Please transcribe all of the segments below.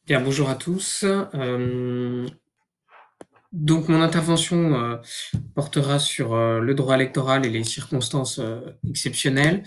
Bien, bonjour à tous. Donc mon intervention portera sur le droit électoral et les circonstances exceptionnelles.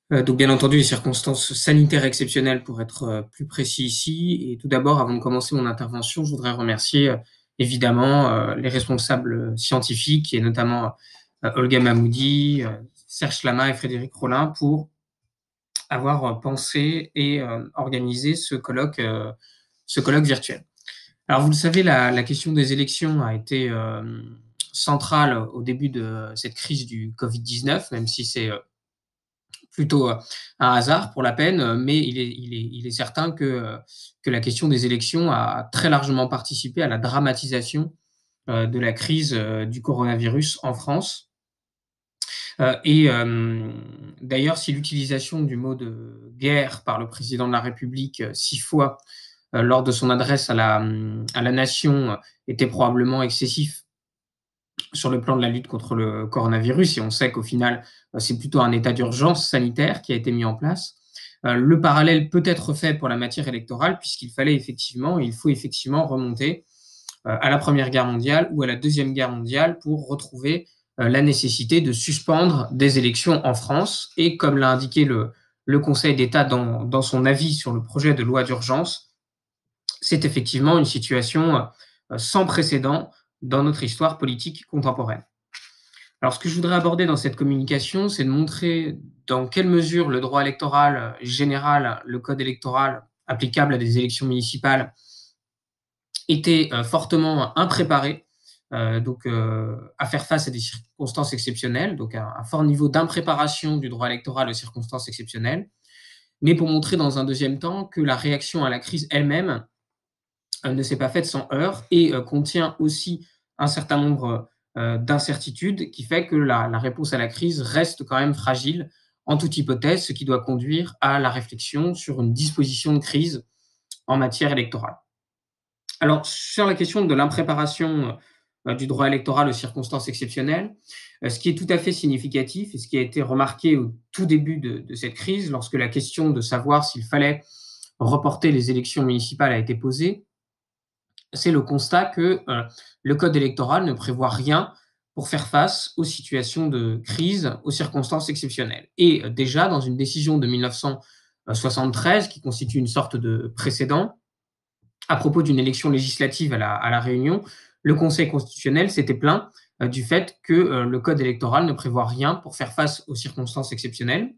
Donc bien entendu les circonstances sanitaires exceptionnelles pour être plus précis ici. Et tout d'abord, avant de commencer mon intervention, je voudrais remercier évidemment les responsables scientifiques et notamment Olga Mahmoudi, Serge Lama et Frédéric Rollin pour avoir pensé et organisé ce colloque virtuel. Alors, vous le savez, la question des élections a été centrale au début de cette crise du Covid-19, même si c'est plutôt un hasard pour la peine, mais il est certain que la question des élections a très largement participé à la dramatisation de la crise du coronavirus en France. D'ailleurs, si l'utilisation du mot de guerre par le président de la République 6 fois lors de son adresse à la nation était probablement excessif sur le plan de la lutte contre le coronavirus, et on sait qu'au final, c'est plutôt un état d'urgence sanitaire qui a été mis en place. Le parallèle peut être fait pour la matière électorale, il faut effectivement remonter à la Première Guerre mondiale ou à la Deuxième Guerre mondiale pour retrouver la nécessité de suspendre des élections en France. Et comme l'a indiqué le Conseil d'État dans son avis sur le projet de loi d'urgence, c'est effectivement une situation sans précédent dans notre histoire politique contemporaine. Alors, ce que je voudrais aborder dans cette communication, c'est de montrer dans quelle mesure le droit électoral général, le code électoral applicable à des élections municipales, était fortement impréparé, à faire face à des circonstances exceptionnelles, donc un fort niveau d'impréparation du droit électoral aux circonstances exceptionnelles, mais pour montrer dans un deuxième temps que la réaction à la crise elle-même ne s'est pas faite sans heurts et contient aussi un certain nombre d'incertitudes qui fait que la réponse à la crise reste quand même fragile en toute hypothèse, ce qui doit conduire à la réflexion sur une disposition de crise en matière électorale. Alors, sur la question de l'impréparation du droit électoral aux circonstances exceptionnelles, ce qui est tout à fait significatif et ce qui a été remarqué au tout début de cette crise, lorsque la question de savoir s'il fallait reporter les élections municipales a été posée, c'est le constat que le code électoral ne prévoit rien pour faire face aux situations de crise, aux circonstances exceptionnelles. Et déjà, dans une décision de 1973, qui constitue une sorte de précédent, à propos d'une élection législative à la Réunion, le Conseil constitutionnel s'était plaint du fait que le code électoral ne prévoit rien pour faire face aux circonstances exceptionnelles.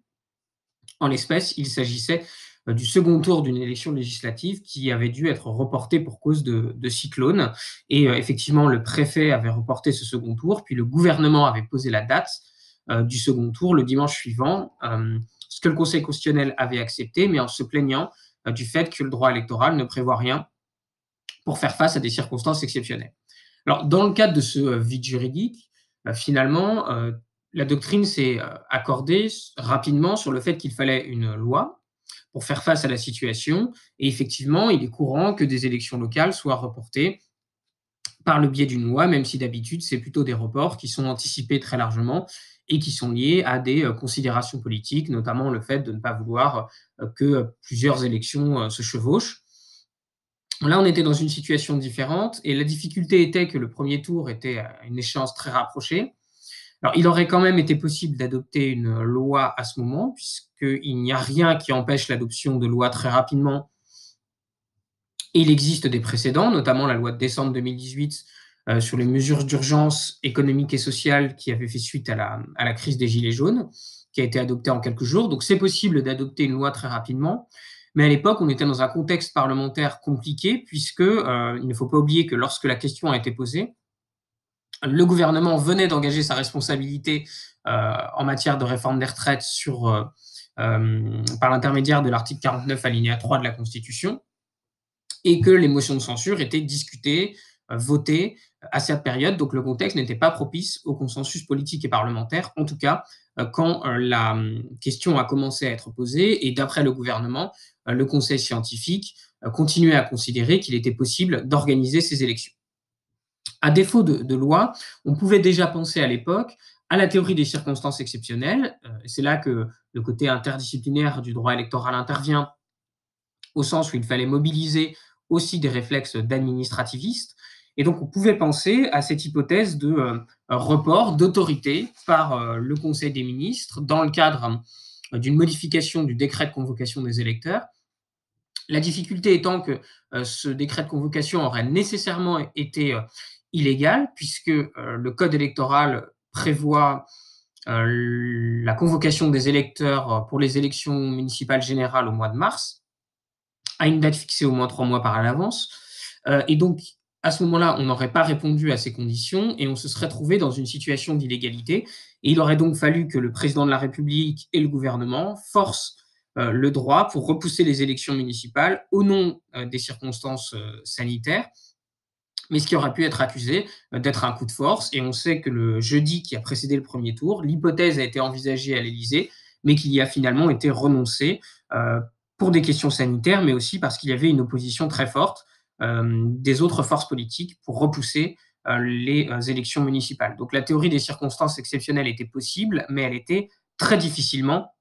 En l'espèce, il s'agissait du second tour d'une élection législative qui avait dû être reportée pour cause de cyclone. Et effectivement, le préfet avait reporté ce second tour, puis le gouvernement avait posé la date du second tour le dimanche suivant, ce que le Conseil constitutionnel avait accepté, mais en se plaignant du fait que le droit électoral ne prévoit rien pour faire face à des circonstances exceptionnelles. Alors, dans le cadre de ce vide juridique, finalement, la doctrine s'est accordée rapidement sur le fait qu'il fallait une loi pour faire face à la situation. Et effectivement, il est courant que des élections locales soient reportées par le biais d'une loi, même si d'habitude, c'est plutôt des reports qui sont anticipés très largement et qui sont liés à des considérations politiques, notamment le fait de ne pas vouloir que plusieurs élections se chevauchent. Là, on était dans une situation différente et la difficulté était que le premier tour était à une échéance très rapprochée. Alors, il aurait quand même été possible d'adopter une loi à ce moment, puisqu'il n'y a rien qui empêche l'adoption de lois très rapidement. Et il existe des précédents, notamment la loi de décembre 2018 sur les mesures d'urgence économique et sociale qui avait fait suite à la crise des Gilets jaunes, qui a été adoptée en quelques jours. Donc, c'est possible d'adopter une loi très rapidement. Mais à l'époque, on était dans un contexte parlementaire compliqué, puisque il ne faut pas oublier que lorsque la question a été posée, le gouvernement venait d'engager sa responsabilité en matière de réforme des retraites par l'intermédiaire de l'article 49 alinéa 3 de la Constitution, et que les motions de censure étaient discutées, votées à cette période. Donc le contexte n'était pas propice au consensus politique et parlementaire, en tout cas quand la question a commencé à être posée. Et d'après le gouvernement, le conseil scientifique continuait à considérer qu'il était possible d'organiser ces élections. À défaut de loi, on pouvait déjà penser à l'époque à la théorie des circonstances exceptionnelles. C'est là que le côté interdisciplinaire du droit électoral intervient, au sens où il fallait mobiliser aussi des réflexes d'administrativiste. Et donc, on pouvait penser à cette hypothèse de report d'autorité par le Conseil des ministres dans le cadre d'une modification du décret de convocation des électeurs. La difficulté étant que ce décret de convocation aurait nécessairement été illégal, puisque le code électoral prévoit la convocation des électeurs pour les élections municipales générales au mois de mars, à une date fixée au moins 3 mois par l'avance. Et donc, à ce moment-là, on n'aurait pas répondu à ces conditions et on se serait trouvé dans une situation d'illégalité. Et il aurait donc fallu que le président de la République et le gouvernement forcent le droit pour repousser les élections municipales au nom des circonstances sanitaires, mais ce qui aurait pu être accusé d'être un coup de force. Et on sait que le jeudi qui a précédé le premier tour, l'hypothèse a été envisagée à l'Élysée, mais qu'il y a finalement été renoncé pour des questions sanitaires, mais aussi parce qu'il y avait une opposition très forte des autres forces politiques pour repousser les élections municipales. Donc la théorie des circonstances exceptionnelles était possible, mais elle était très difficilement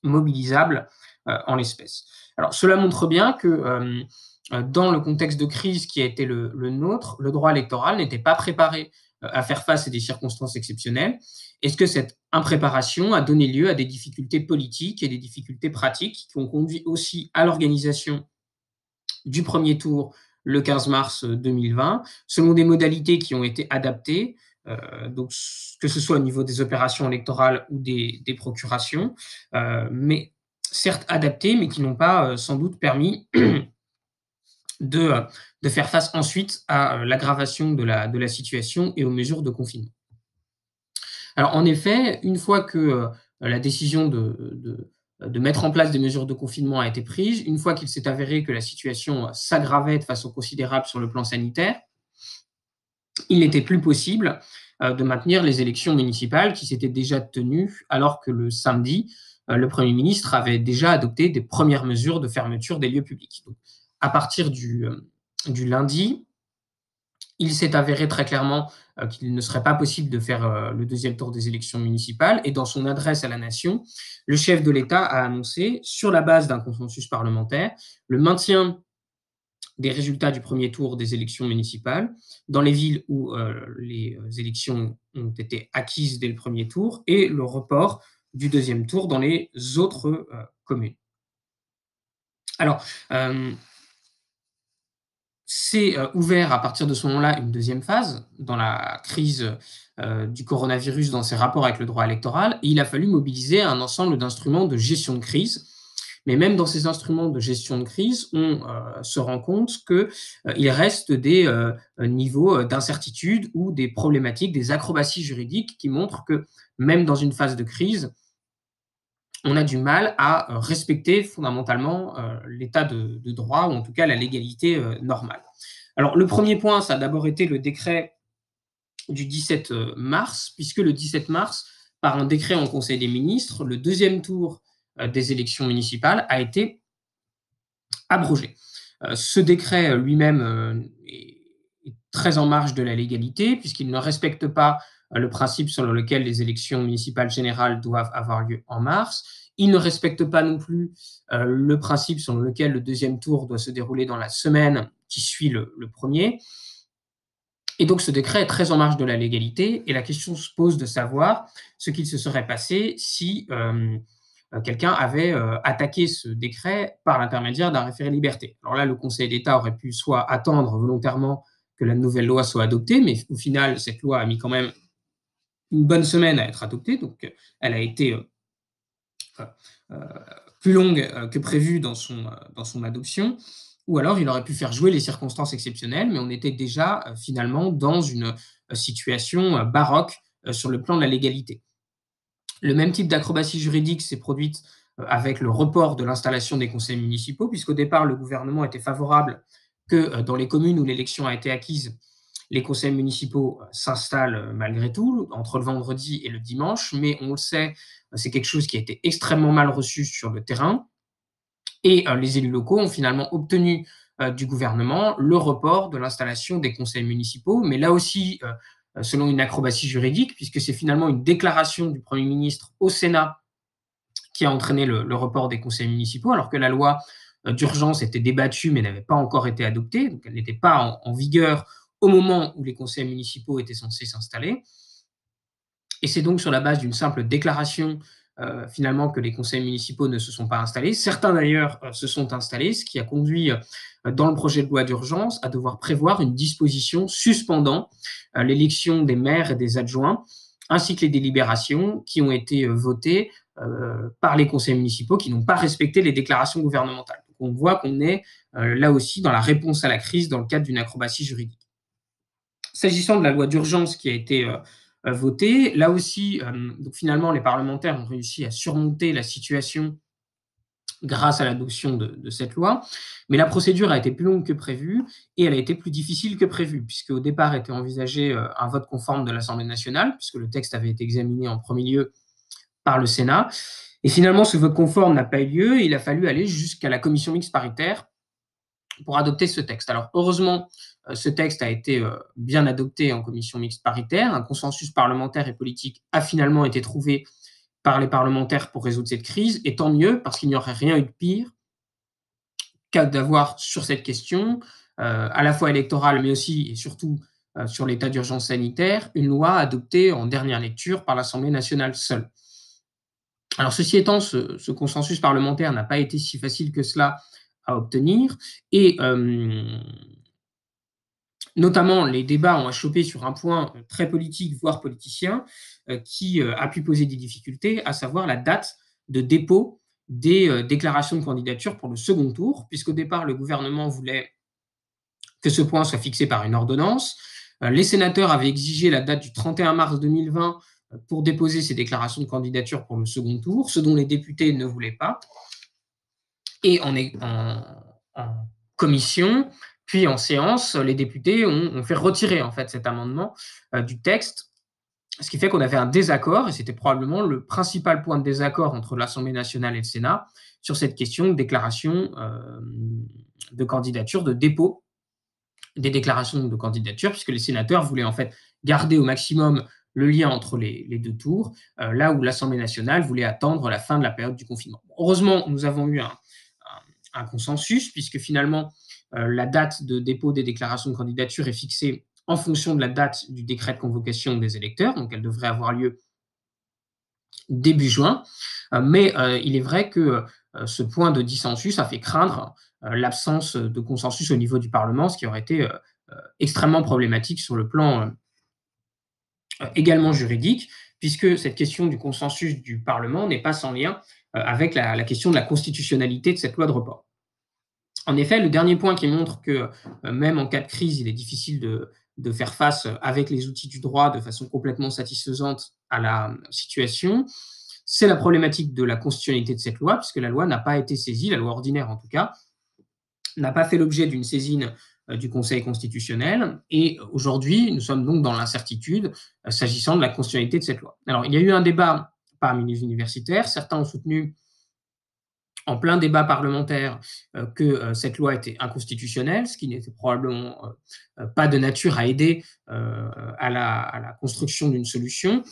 mobilisable en l'espèce. Alors cela montre bien que dans le contexte de crise qui a été le nôtre, le droit électoral n'était pas préparé à faire face à des circonstances exceptionnelles. Est-ce que cette impréparation a donné lieu à des difficultés politiques et des difficultés pratiques qui ont conduit aussi à l'organisation du premier tour le 15 mars 2020, selon des modalités qui ont été adaptées, donc que ce soit au niveau des opérations électorales ou des procurations, mais certes adaptées, mais qui n'ont pas sans doute permis de faire face ensuite à l'aggravation de la situation et aux mesures de confinement. Alors en effet, une fois que la décision de mettre en place des mesures de confinement a été prise, une fois qu'il s'est avéré que la situation s'aggravait de façon considérable sur le plan sanitaire, il n'était plus possible de maintenir les élections municipales qui s'étaient déjà tenues, alors que le samedi, le Premier ministre avait déjà adopté des premières mesures de fermeture des lieux publics. Donc, à partir du lundi, il s'est avéré très clairement qu'il ne serait pas possible de faire le deuxième tour des élections municipales. Et dans son adresse à la nation, le chef de l'État a annoncé, sur la base d'un consensus parlementaire, le maintien des résultats du premier tour des élections municipales dans les villes où les élections ont été acquises dès le premier tour et le report du deuxième tour dans les autres communes. Alors, c'est ouvert à partir de ce moment-là une deuxième phase dans la crise du coronavirus dans ses rapports avec le droit électoral. Et il a fallu mobiliser un ensemble d'instruments de gestion de crise. Mais même dans ces instruments de gestion de crise, on se rend compte qu'il reste des niveaux d'incertitude ou des problématiques, des acrobaties juridiques qui montrent que même dans une phase de crise, on a du mal à respecter fondamentalement l'état de droit, ou en tout cas la légalité normale. Alors le premier point, ça a d'abord été le décret du 17 mars, puisque le 17 mars, par un décret en Conseil des ministres, le deuxième tour des élections municipales a été abrogé. Ce décret lui-même est très en marge de la légalité, puisqu'il ne respecte pas le principe selon lequel les élections municipales générales doivent avoir lieu en mars. Il ne respecte pas non plus le principe selon lequel le deuxième tour doit se dérouler dans la semaine qui suit le premier. Et donc ce décret est très en marge de la légalité, et la question se pose de savoir ce qu'il se serait passé si quelqu'un avait attaqué ce décret par l'intermédiaire d'un référé liberté. Alors là, le Conseil d'État aurait pu soit attendre volontairement que la nouvelle loi soit adoptée, mais au final, cette loi a mis quand même une bonne semaine à être adoptée, donc elle a été plus longue que prévu dans son adoption, ou alors il aurait pu faire jouer les circonstances exceptionnelles, mais on était déjà finalement dans une situation baroque sur le plan de la légalité. Le même type d'acrobatie juridique s'est produite avec le report de l'installation des conseils municipaux, puisqu'au départ, le gouvernement était favorable que dans les communes où l'élection a été acquise, les conseils municipaux s'installent malgré tout entre le vendredi et le dimanche, mais on le sait, c'est quelque chose qui a été extrêmement mal reçu sur le terrain. Et les élus locaux ont finalement obtenu du gouvernement le report de l'installation des conseils municipaux, mais là aussi, selon une acrobatie juridique, puisque c'est finalement une déclaration du Premier ministre au Sénat qui a entraîné le report des conseils municipaux, alors que la loi d'urgence était débattue mais n'avait pas encore été adoptée, donc elle n'était pas en vigueur au moment où les conseils municipaux étaient censés s'installer. Et c'est donc sur la base d'une simple déclaration, finalement, que les conseils municipaux ne se sont pas installés. Certains d'ailleurs se sont installés, ce qui a conduit dans le projet de loi d'urgence à devoir prévoir une disposition suspendant l'élection des maires et des adjoints, ainsi que les délibérations qui ont été votées par les conseils municipaux qui n'ont pas respecté les déclarations gouvernementales. Donc on voit qu'on est là aussi dans la réponse à la crise dans le cadre d'une acrobatie juridique. S'agissant de la loi d'urgence qui a été votée, là aussi, donc finalement, les parlementaires ont réussi à surmonter la situation grâce à l'adoption de cette loi, mais la procédure a été plus longue que prévu et elle a été plus difficile que prévu, puisque au départ était envisagé un vote conforme de l'Assemblée nationale, puisque le texte avait été examiné en premier lieu par le Sénat. Et finalement, ce vote conforme n'a pas eu lieu et il a fallu aller jusqu'à la commission mixte paritaire pour adopter ce texte. Alors heureusement, ce texte a été bien adopté en commission mixte paritaire. Un consensus parlementaire et politique a finalement été trouvé par les parlementaires pour résoudre cette crise, et tant mieux, parce qu'il n'y aurait rien eu de pire qu'à d'avoir sur cette question, à la fois électorale, mais aussi et surtout sur l'état d'urgence sanitaire, une loi adoptée en dernière lecture par l'Assemblée nationale seule. Alors ceci étant, ce consensus parlementaire n'a pas été si facile que cela à obtenir, et notamment, les débats ont achoppé sur un point très politique, voire politicien, qui a pu poser des difficultés, à savoir la date de dépôt des déclarations de candidature pour le second tour, puisqu'au départ, le gouvernement voulait que ce point soit fixé par une ordonnance. Les sénateurs avaient exigé la date du 31 mars 2020 pour déposer ces déclarations de candidature pour le second tour, ce dont les députés ne voulaient pas. Et en commission, puis en séance, les députés ont fait retirer en fait cet amendement du texte, ce qui fait qu'on avait un désaccord, et c'était probablement le principal point de désaccord entre l'Assemblée nationale et le Sénat sur cette question de déclaration de candidature, de dépôt des déclarations de candidature, puisque les sénateurs voulaient en fait garder au maximum le lien entre les deux tours, là où l'Assemblée nationale voulait attendre la fin de la période du confinement. Heureusement, nous avons eu un consensus, puisque finalement, la date de dépôt des déclarations de candidature est fixée en fonction de la date du décret de convocation des électeurs, donc elle devrait avoir lieu début juin. Mais il est vrai que ce point de dissensus a fait craindre l'absence de consensus au niveau du Parlement, ce qui aurait été extrêmement problématique sur le plan également juridique, puisque cette question du consensus du Parlement n'est pas sans lien avec la question de la constitutionnalité de cette loi de report. En effet, le dernier point qui montre que même en cas de crise, il est difficile de faire face avec les outils du droit de façon complètement satisfaisante à la situation, c'est la problématique de la constitutionnalité de cette loi, puisque la loi n'a pas été saisie, la loi ordinaire en tout cas, n'a pas fait l'objet d'une saisine du Conseil constitutionnel, et aujourd'hui, nous sommes donc dans l'incertitude s'agissant de la constitutionnalité de cette loi. Alors, il y a eu un débat parmi les universitaires, certains ont soutenu en plein débat parlementaire que cette loi était inconstitutionnelle, ce qui n'était probablement pas de nature à aider à la construction d'une solution.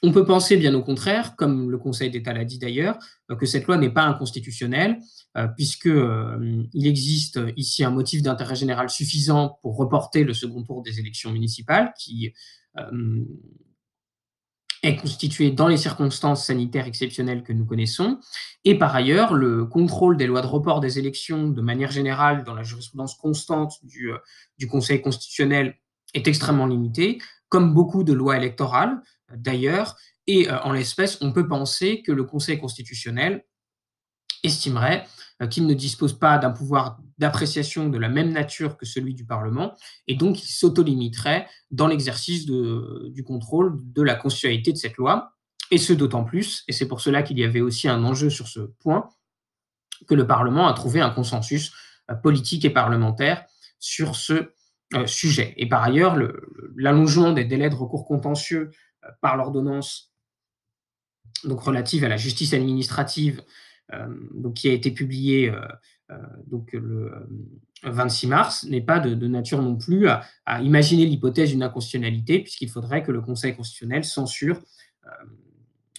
On peut penser, bien au contraire, comme le Conseil d'État l'a dit d'ailleurs, que cette loi n'est pas inconstitutionnelle, puisqu'il existe ici un motif d'intérêt général suffisant pour reporter le second tour des élections municipales, qui est constitué dans les circonstances sanitaires exceptionnelles que nous connaissons. Et par ailleurs, le contrôle des lois de report des élections, de manière générale, dans la jurisprudence constante du Conseil constitutionnel, est extrêmement limité, comme beaucoup de lois électorales d'ailleurs. Et en l'espèce, on peut penser que le Conseil constitutionnel estimerait qu'il ne dispose pas d'un pouvoir d'appréciation de la même nature que celui du Parlement, et donc il s'autolimiterait dans l'exercice du contrôle de la constitutionnalité de cette loi, et ce d'autant plus, et c'est pour cela qu'il y avait aussi un enjeu sur ce point, que le Parlement a trouvé un consensus politique et parlementaire sur ce sujet. Et par ailleurs, l'allongement des délais de recours contentieux par l'ordonnance donc relative à la justice administrative, donc qui a été publiée donc le 26 mars, n'est pas de nature non plus à imaginer l'hypothèse d'une inconstitutionnalité, puisqu'il faudrait que le Conseil constitutionnel censure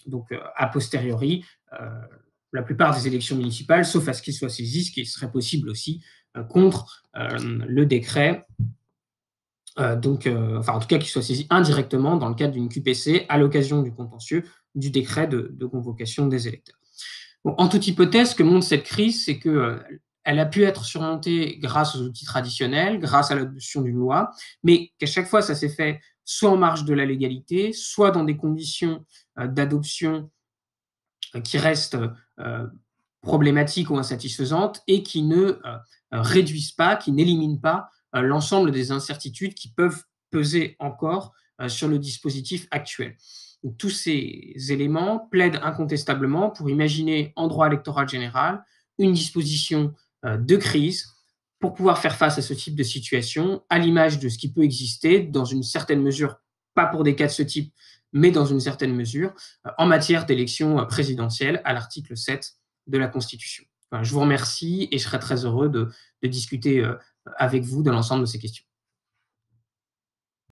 donc a posteriori la plupart des élections municipales, sauf à ce qu'ils soient saisis, ce qui serait possible aussi contre le décret. En tout cas, qu'il soit saisi indirectement dans le cadre d'une QPC à l'occasion du contentieux du décret de convocation des électeurs. Bon, en toute hypothèse, ce que montre cette crise, c'est qu'elle a pu être surmontée grâce aux outils traditionnels, grâce à l'adoption d'une loi, mais qu'à chaque fois, ça s'est fait soit en marge de la légalité, soit dans des conditions d'adoption qui restent problématiques ou insatisfaisantes et qui ne réduisent pas, qui n'éliminent pas l'ensemble des incertitudes qui peuvent peser encore sur le dispositif actuel. Donc, tous ces éléments plaident incontestablement pour imaginer en droit électoral général une disposition de crise pour pouvoir faire face à ce type de situation, à l'image de ce qui peut exister dans une certaine mesure, pas pour des cas de ce type, mais dans une certaine mesure, en matière d'élection présidentielle à l'article 7 de la Constitution. Enfin, je vous remercie et je serai très heureux de discuter avec vous de l'ensemble de ces questions.